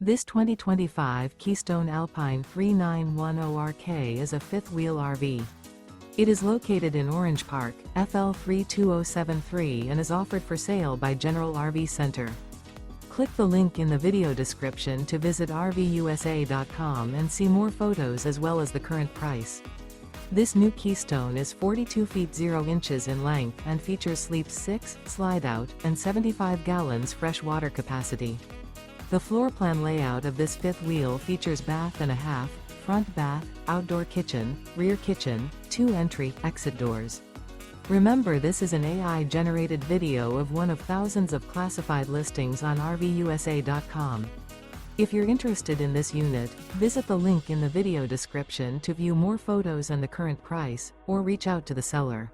This 2025 Keystone Alpine 3910RK is a fifth-wheel RV. It is located in Orange Park, FL 32073 and is offered for sale by General RV Center. Click the link in the video description to visit RVUSA.com and see more photos as well as the current price. This new Keystone is 42 feet 0 inches in length and features sleep 6, slide-out, and 75 gallons fresh water capacity. The floor plan layout of this fifth wheel features bath and a half, front bath, outdoor kitchen, rear kitchen, 2 entry/exit doors. Remember, this is an AI-generated video of one of thousands of classified listings on RVUSA.com. If you're interested in this unit, visit the link in the video description to view more photos and the current price, or reach out to the seller.